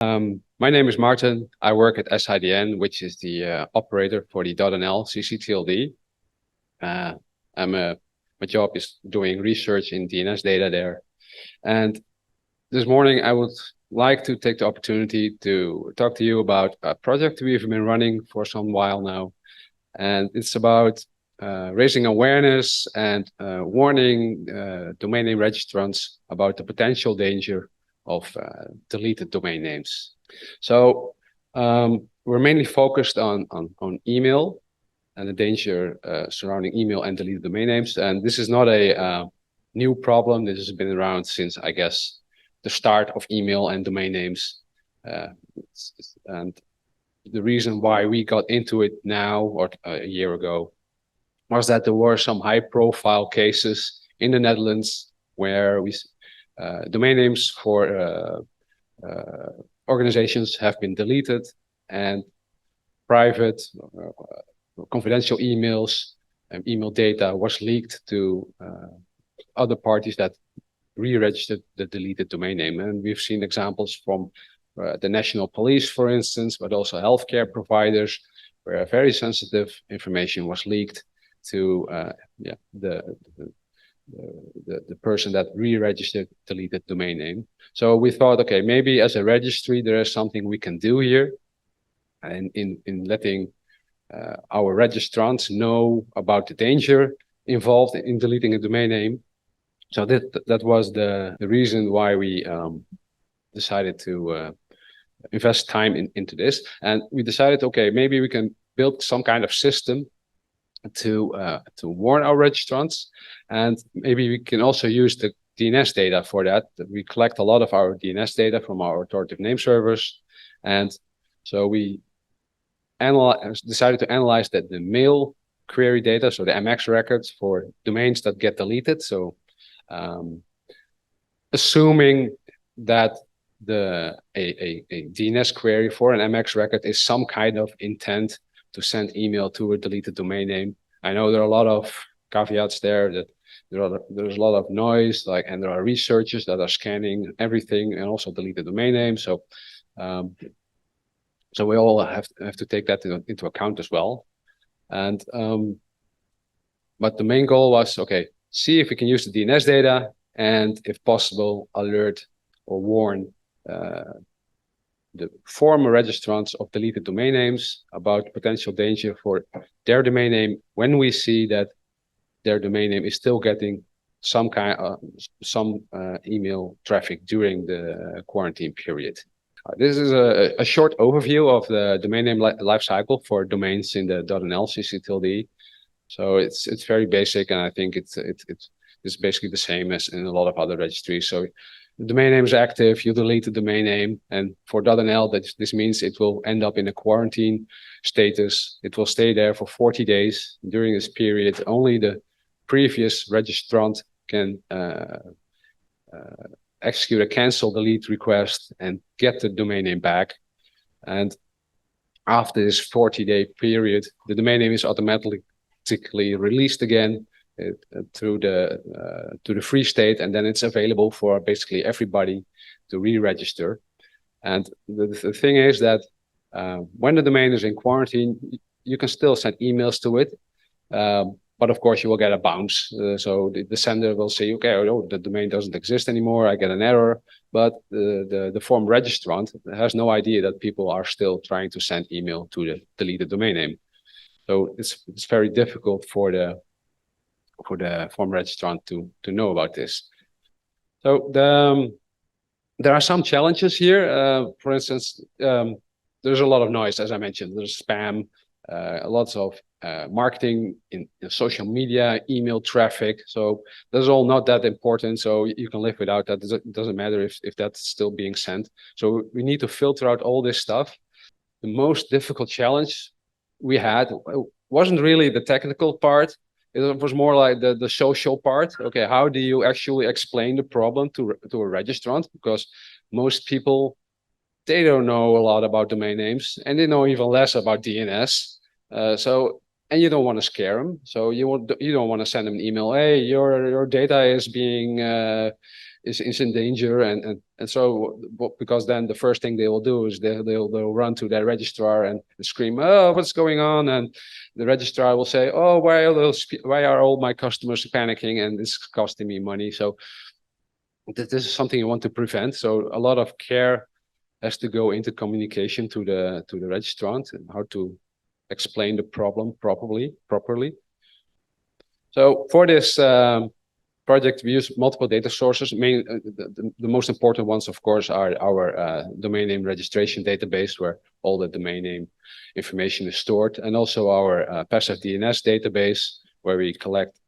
My name is Maarten. I work at SIDN, which is the operator for the .nl CC TLD. My job is doing research in DNS data there. And this morning, I would like to take the opportunity to talk to you about a project we've been running for some while now. And it's about raising awareness and warning domain name registrants about the potential danger of deleted domain names. So we're mainly focused on email and the danger surrounding email and deleted domain names. And this is not a new problem. This has been around since, I guess, the start of email and domain names. And the reason why we got into it now or a year ago was that there were some high-profile cases in the Netherlands where domain names for organizations have been deleted and private confidential emails and email data was leaked to other parties that re-registered the deleted domain name. And we've seen examples from the national police, for instance, but also healthcare providers where very sensitive information was leaked to the person that re-registered deleted domain name. So we thought, okay, maybe as a registry, there is something we can do here. And in letting our registrants know about the danger involved in deleting a domain name. So that was the reason why we decided to invest time into this. And we decided, okay, maybe we can build some kind of system to warn our registrants, and maybe we can also use the DNS data for that. We collect a lot of our DNS data from our authoritative name servers, and so we decided to analyze the mail query data, so the MX records for domains that get deleted. So assuming that a DNS query for an MX record is some kind of intent to send email to a deleted domain name. I know there are a lot of caveats there, that there's a lot of noise, and there are researchers that are scanning everything and also deleted domain names. So so we all have to take that into account as well. And but the main goal was, okay, see if we can use the DNS data and, if possible, alert or warn the former registrants of deleted domain names about potential danger for their domain name when we see that their domain name is still getting some email traffic during the quarantine period. This is a short overview of the domain name lifecycle for domains in the .nl CC So it's very basic, and I think it's basically the same as in a lot of other registries. So the domain name is active, you delete the domain name, and for .nl, this means it will end up in a quarantine status. It will stay there for 40 days. During this period, only the previous registrant can execute a cancel delete request and get the domain name back. And after this 40-day period, the domain name is automatically released again through the free state, and then it's available for basically everybody to re-register. And the thing is that when the domain is in quarantine, you can still send emails to it, but of course you will get a bounce. So the sender will say, okay, oh, the domain doesn't exist anymore, I get an error, but the former registrant has no idea that people are still trying to send email to the deleted domain name. So it's very difficult for the former registrant to know about this. So there are some challenges here. For instance, there's a lot of noise, as I mentioned. There's spam, lots of marketing in social media, email traffic. So that's all not that important. So you can live without that. It doesn't matter if that's still being sent. So we need to filter out all this stuff. The most difficult challenge we had wasn't really the technical part. It was more like the social part. Okay, how do you actually explain the problem to a registrant? Because most people, they don't know a lot about domain names, and they know even less about DNS. So and you don't want to scare them. So you don't want to send them an email, hey, your data is being is in danger, and so because then the first thing they will do is they'll run to their registrar and scream, oh, what's going on? And the registrar will say, oh, why are all my customers panicking, and it's costing me money. So this is something you want to prevent. So a lot of care has to go into communication to the registrant and how to explain the problem properly. So for this project, we use multiple data sources. The most important ones, of course, are our domain name registration database, where all the domain name information is stored, and also our passive DNS database, where we collect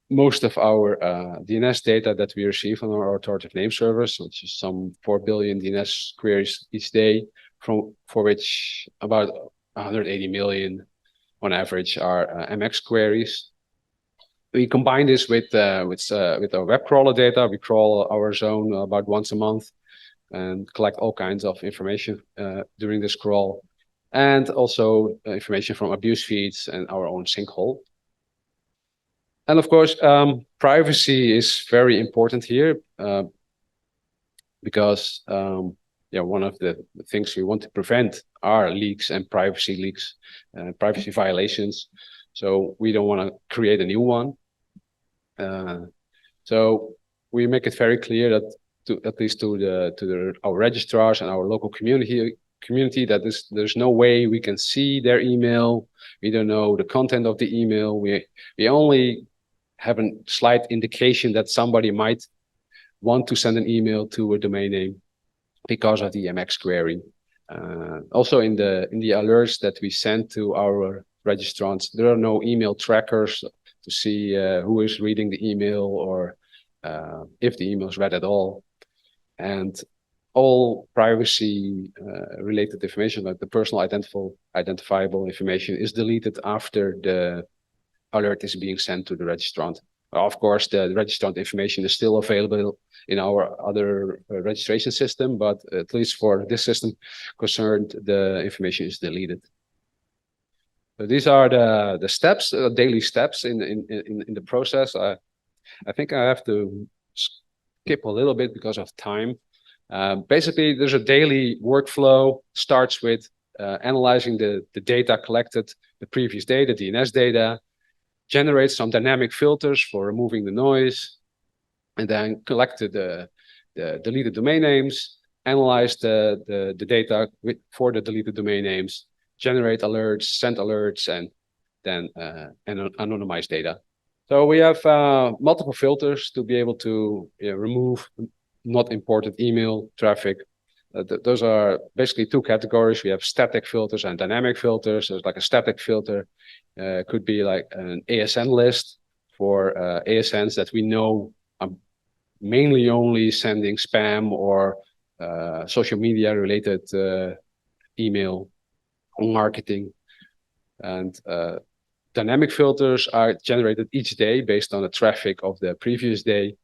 most of our DNS data that we receive on our authoritative name service, which is some 4 billion DNS queries each day, for which about 180 million on average are MX queries. We combine this with our web crawler data. We crawl our zone about once a month and collect all kinds of information during this crawl, and also information from abuse feeds and our own sinkhole. And of course, privacy is very important here because one of the things we want to prevent are leaks and privacy leaks, privacy violations. So we don't want to create a new one. So we make it very clear that at least to our registrars and our local community that there's no way we can see their email. We don't know the content of the email. We only have a slight indication that somebody might want to send an email to a domain name because of the MX query. Also in the alerts that we send to our registrants, there are no email trackers to see who is reading the email or if the email is read at all. And all privacy related information, like the personal identifiable information, is deleted after the alert is being sent to the registrant. Of course, the registrant information is still available in our other registration system, but at least for this system concerned, the information is deleted. So these are the steps, daily steps in the process. I think I have to skip a little bit because of time. Basically, there's a daily workflow. Starts with analyzing the data collected the previous day, the DNS data, generates some dynamic filters for removing the noise, and then collected the deleted domain names, analyze the data for the deleted domain names, generate alerts, send alerts, and then anonymize data. So we have multiple filters to be able to remove not important email traffic. Those are basically two categories. We have static filters and dynamic filters. There's like a static filter could be like an ASN list for ASNs that we know are mainly only sending spam or social media related email marketing. And dynamic filters are generated each day based on the traffic of the previous day.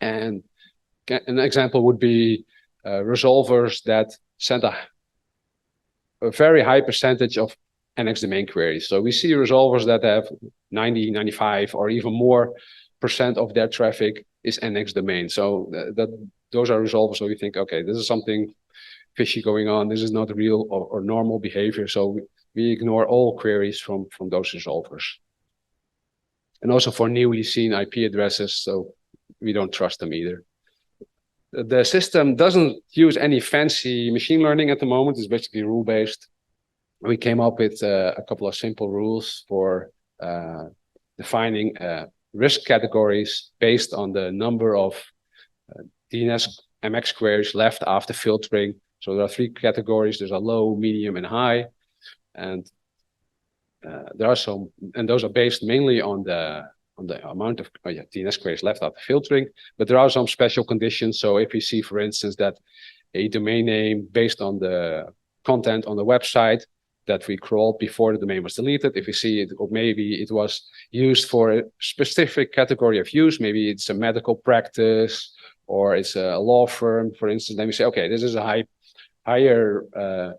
And an example would be resolvers that send a very high percentage of NX domain queries. So we see resolvers that have 90, 95, or even more % of their traffic is NX domain. So those are resolvers. So we think, okay, this is something fishy going on. This is not real or normal behavior. So we ignore all queries from those resolvers. And also for newly seen IP addresses, so we don't trust them either. The system doesn't use any fancy machine learning at the moment. It's basically rule-based. We came up with a couple of simple rules for defining risk categories based on the number of DNS MX queries left after filtering. So there are 3 categories. There's a low, medium, and high. And there are some, and those are based mainly on the amount of DNS queries left after filtering, but there are some special conditions. So if we see, for instance, that a domain name based on the content on the website that we crawled before the domain was deleted, if we see it, or maybe it was used for a specific category of use, maybe it's a medical practice or it's a law firm, for instance, then we say, okay, this is a high higher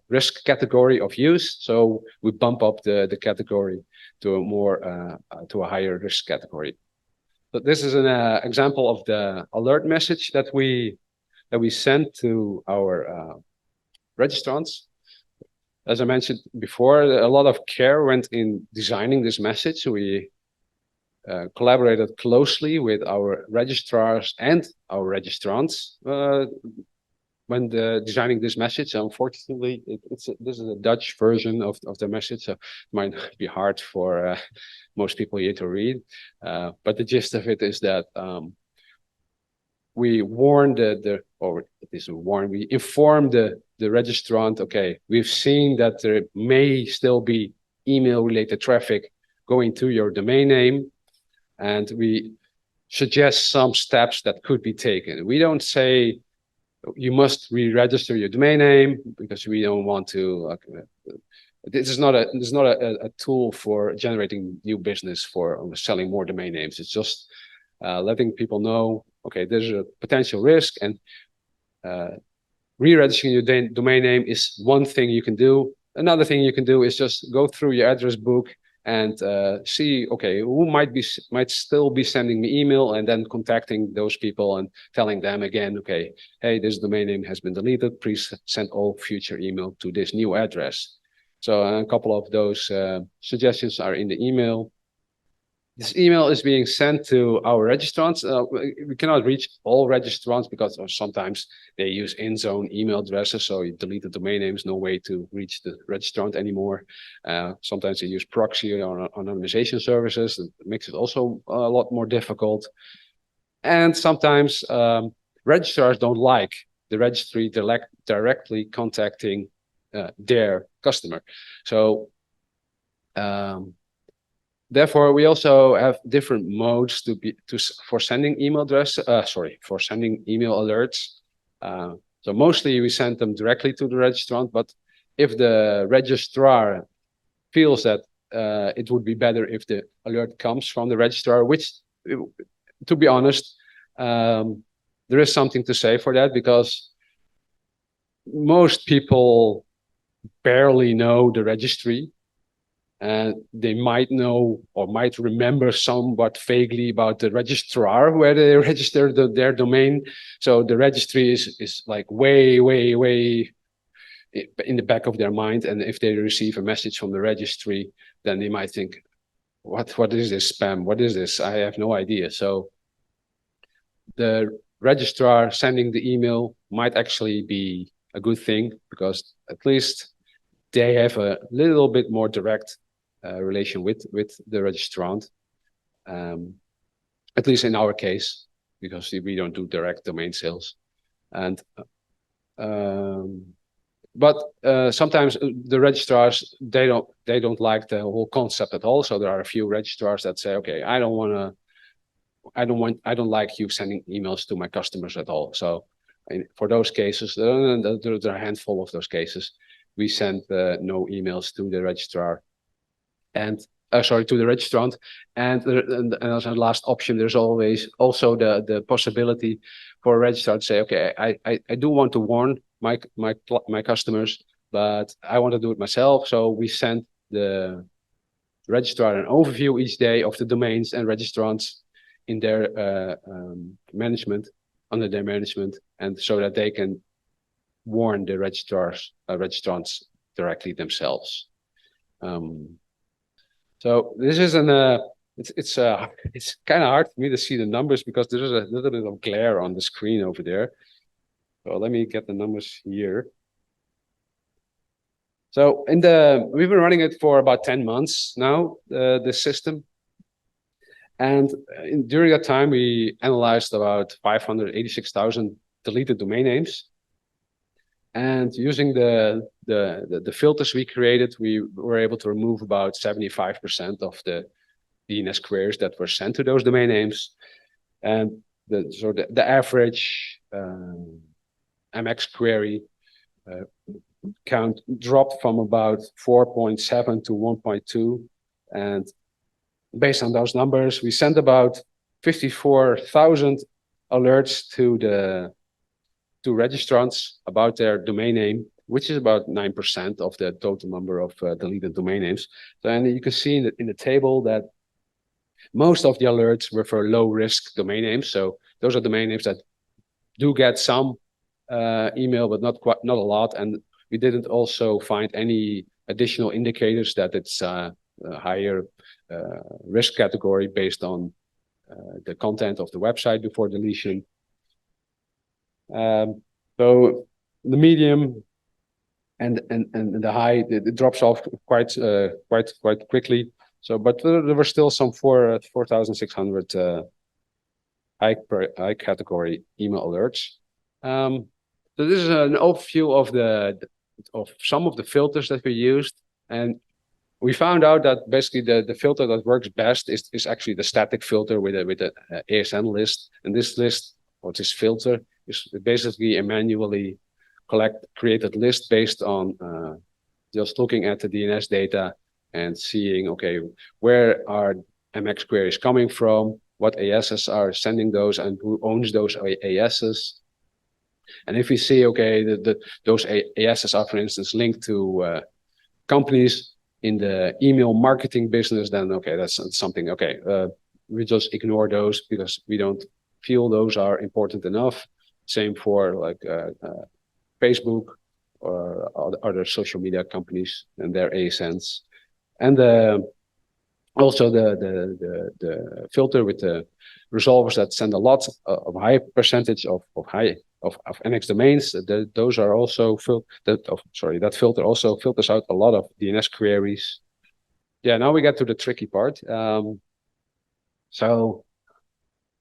risk category of use. So we bump up the category to a more to a higher risk category. But this is an example of the alert message that we send to our registrants. As I mentioned before, a lot of care went in designing this message. We collaborated closely with our registrars and our registrants when designing this message. Unfortunately, this is a Dutch version of the message, so it might be hard for most people here to read. But the gist of it is that we warn we inform the registrant, okay, we've seen that there may still be email-related traffic going to your domain name, and we suggest some steps that could be taken. We don't say you must re-register your domain name, because we don't want to. This is not a tool for generating new business for selling more domain names. It's just letting people know, okay, there's a potential risk, and re-registering your domain name is one thing you can do. Another thing you can do is just go through your address book and see, okay, who might still be sending me email, and then contacting those people and telling them again, okay, hey, this domain name has been deleted. Please send all future email to this new address. So a couple of those suggestions are in the email. This email is being sent to our registrants. We cannot reach all registrants because sometimes they use in-zone email addresses. So you delete the domain names, no way to reach the registrant anymore. Sometimes they use proxy or anonymization services. It makes it also a lot more difficult. And sometimes registrars don't like the registry directly contacting their customer. So therefore, we also have different modes for sending email for sending email alerts. So mostly we send them directly to the registrant, but if the registrar feels that it would be better if the alert comes from the registrar, which, to be honest, there is something to say for that, because most people barely know the registry. And they might know or might remember somewhat vaguely about the registrar where they registered their domain. So the registry is like way in the back of their mind. And if they receive a message from the registry, then they might think, what is this spam? What is this? I have no idea. So the registrar sending the email might actually be a good thing, because at least they have a little bit more direct relation with the registrant, at least in our case, because we don't do direct domain sales. And but sometimes the registrars, they don't like the whole concept at all. So there are a few registrars that say, okay, I don't like you sending emails to my customers at all. So for those cases, there are a handful of those cases, we send no emails to the registrar. And to the registrant, and as a last option, there's always also the possibility for a registrar to say, okay, I do want to warn my customers, but I want to do it myself. So we send the registrar an overview each day of the domains and registrants in their management, under their management, and so that they can warn the registrants directly themselves. So this is it's kind of hard for me to see the numbers, because there is a little bit of glare on the screen over there. So let me get the numbers here. So we've been running it for about 10 months now, the system. And during that time, we analyzed about 586,000 deleted domain names. And using the filters we created, we were able to remove about 75% of the DNS queries that were sent to those domain names. And the average MX query count dropped from about 4.7 to 1.2. And based on those numbers, we sent about 54,000 alerts to registrants about their domain name. which is about 9% of the total number of deleted domain names. So, and you can see in the table that most of the alerts were for low-risk domain names. So those are domain names that do get some email, but not a lot. And we didn't also find any additional indicators that it's a higher risk category based on the content of the website before deletion. So the medium and the high, it drops off quite quickly. So, but there were still some 4,600 high category email alerts. So this is an overview of some of the filters that we used, and we found out that basically the filter that works best is actually the static filter with a ASN list. And this list, or this filter, is basically a manually created list based on just looking at the DNS data and seeing, okay, where are MX queries coming from, what ASs are sending those, and who owns those ASs. And if we see, okay, those ASs are, for instance, linked to companies in the email marketing business, then okay, that's something, okay, we just ignore those because we don't feel those are important enough. Same for like Facebook or other social media companies and their ASNs. And also the filter with the resolvers that send a lot of high percentage of NX domains. Those are also that filter also filters out a lot of DNS queries. Yeah, now we get to the tricky part. So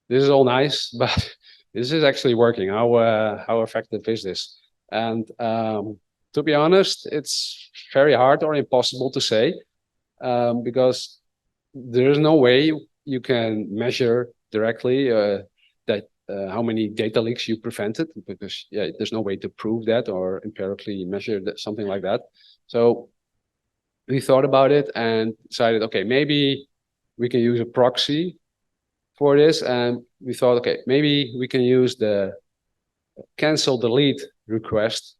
this is all nice, but this is actually working. How effective is this? And to be honest, it's very hard or impossible to say, because there is no way you can measure directly that how many data leaks you prevented, because there's no way to prove that or empirically measure that, something like that. So we thought about it and decided, okay, maybe we can use a proxy for this. And we thought, okay, maybe we can use the cancel delete request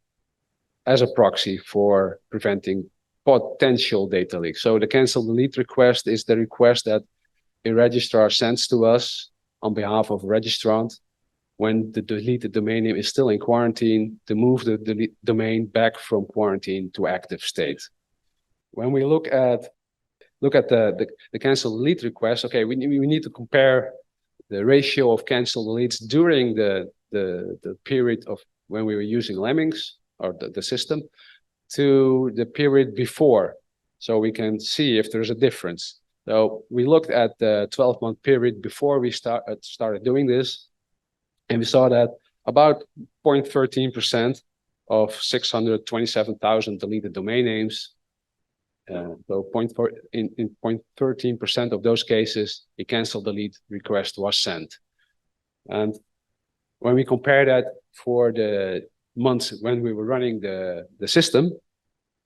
as a proxy for preventing potential data leaks. So the cancel delete request is the request that a registrar sends to us on behalf of a registrant when the deleted domain name is still in quarantine, to move the domain back from quarantine to active state. When we look at the cancel delete request, okay, we need to compare the ratio of cancel deletes during the period of when we were using Lemmings or the system to the period before, so we can see if there's a difference. So we looked at the 12-month period before we started doing this, and we saw that about 0.13% of 627,000 deleted domain names. So in 0.13% of those cases, a cancel delete request was sent. And when we compare that for the months when we were running the system,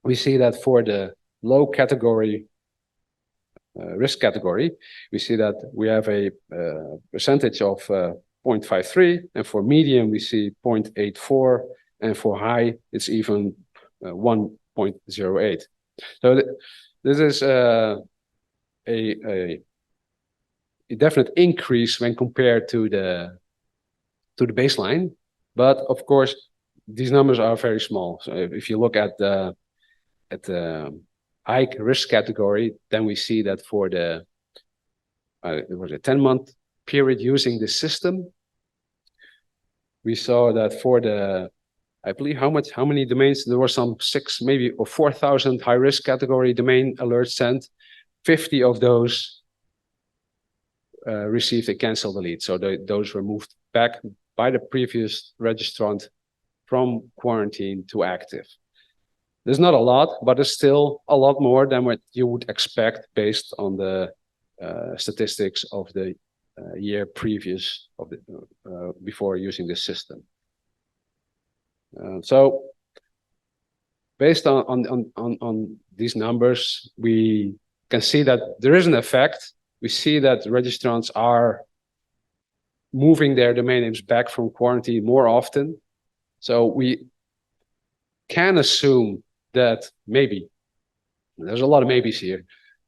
we see that for the low category, risk category, we see that we have a percentage of 0.53, and for medium we see 0.84, and for high it's even 1.08. So this is a definite increase when compared to the baseline, but of course these numbers are very small. So if you look at the high risk category, then we see that for the it was a 10-month period using the system, we saw that for the, I believe how many domains, there were some 6,000 maybe or 4,000 high risk category domain alerts sent. 50 of those received a cancel delete. So those were moved back by the previous registrant from quarantine to active. There's not a lot, but it's still a lot more than what you would expect based on the statistics of the year previous of the before using this system. So based on these numbers, we can see that there is an effect. We see that registrants are moving their domain names back from quarantine more often. So we can assume that maybe, there's a lot of maybes here,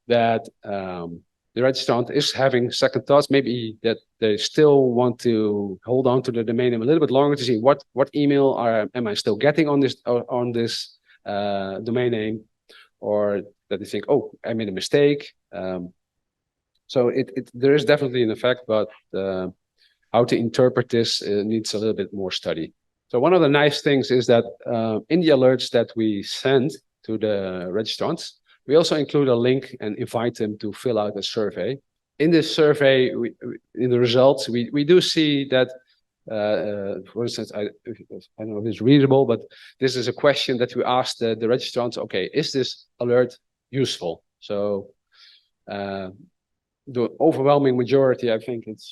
that the registrant is having second thoughts, maybe that they still want to hold on to the domain name a little bit longer to see what email am I still getting on this domain name, or that they think, oh, I made a mistake. So there is definitely an effect, but how to interpret this needs a little bit more study. So one of the nice things is that in the alerts that we send to the registrants, we also include a link and invite them to fill out a survey. In this survey, in the results, we do see that, for instance, I don't know if it's readable, but this is a question that we asked the registrants, okay, is this alert useful? So the overwhelming majority, I think it's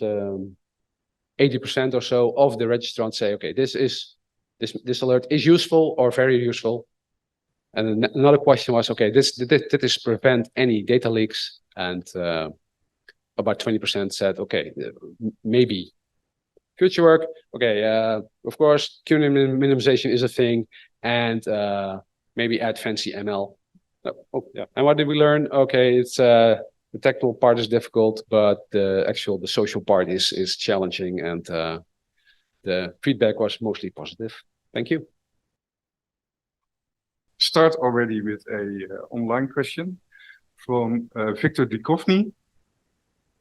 80% or so of the registrants say, okay, this alert is useful or very useful. And another question was, okay, did this prevent any data leaks? And about 20% said, okay, maybe future work. Okay, of course, queue minimization is a thing, and maybe add fancy ML. Oh, yeah. And what did we learn? Okay, it's the technical part is difficult, but the social part is challenging, and the feedback was mostly positive. Thank you. Start already with a online question from Victor Dikovny. It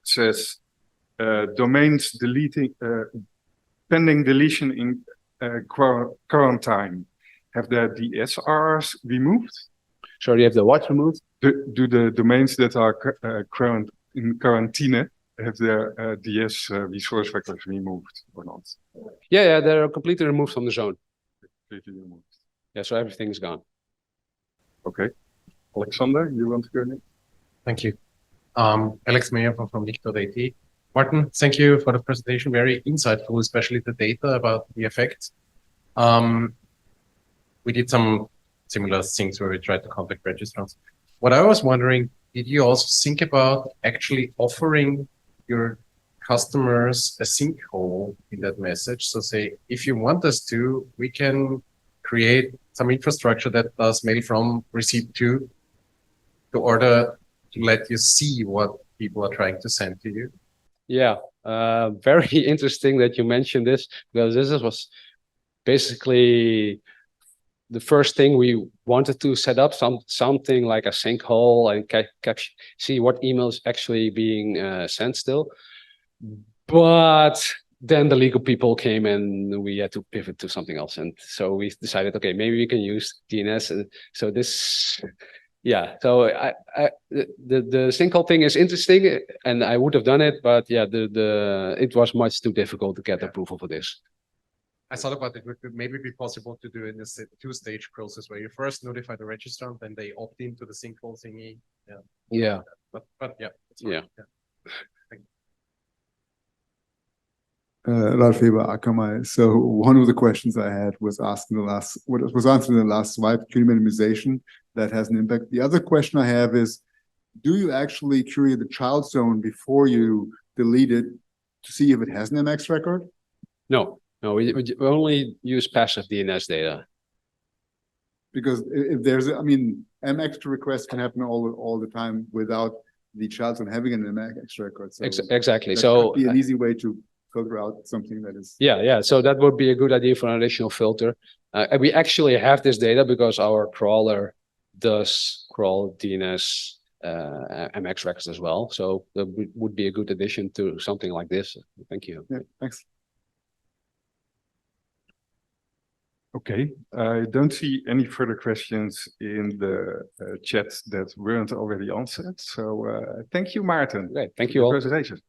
says, domains deleting, pending deletion in quarantine. Have their DNS-OARCs removed? Sorry, you have the what removed? Do the domains that are in quarantine have their DS resource records removed or not? Yeah, they're completely removed from the zone. Completely removed. Yeah, so everything's gone. Okay. Alexander, you want to go next? Thank you. Alex Meyer from Licht.it. Maarten, thank you for the presentation. Very insightful, especially the data about the effects. We did some similar things where we tried to contact registrants. What I was wondering, did you also think about actually offering your customers a sinkhole in that message? So say, if you want us to, we can create some infrastructure that does mail from receipt to order to let you see what people are trying to send to you. Yeah, very interesting that you mentioned this, because this was basically the first thing we wanted to set up, something like a sinkhole and see what emails actually being sent still. But then the legal people came and we had to pivot to something else. And so we decided, okay, maybe we can use DNS. So this, yeah, so the sinkhole thing is interesting and I would have done it, but yeah, it was much too difficult to get approval for this. I thought about it would maybe be possible to do in this two-stage process where you first notify the registrant, then they opt into the sinkhole thingy. Yeah. Yeah. But yeah. Yeah. Ralph Akamai. So one of the questions I had was asked in the last, what was answered in the last slide, queue minimization, that has an impact. The other question I have is, do you actually query the child zone before you delete it to see if it has an MX record? No, we only use passive DNS data. Because if there's, I mean, MX requests can happen all the time without the child zone having an MX record. So exactly. That so could be an easy way to filter out something that is. Yeah. So that would be a good idea for an additional filter. And we actually have this data because our crawler does crawl DNS MX records as well. So that would be a good addition to something like this. Thank you. Yeah, thanks. Okay, I don't see any further questions in the chat that weren't already answered. So thank you, Maarten. Okay, thank you all. For the presentation.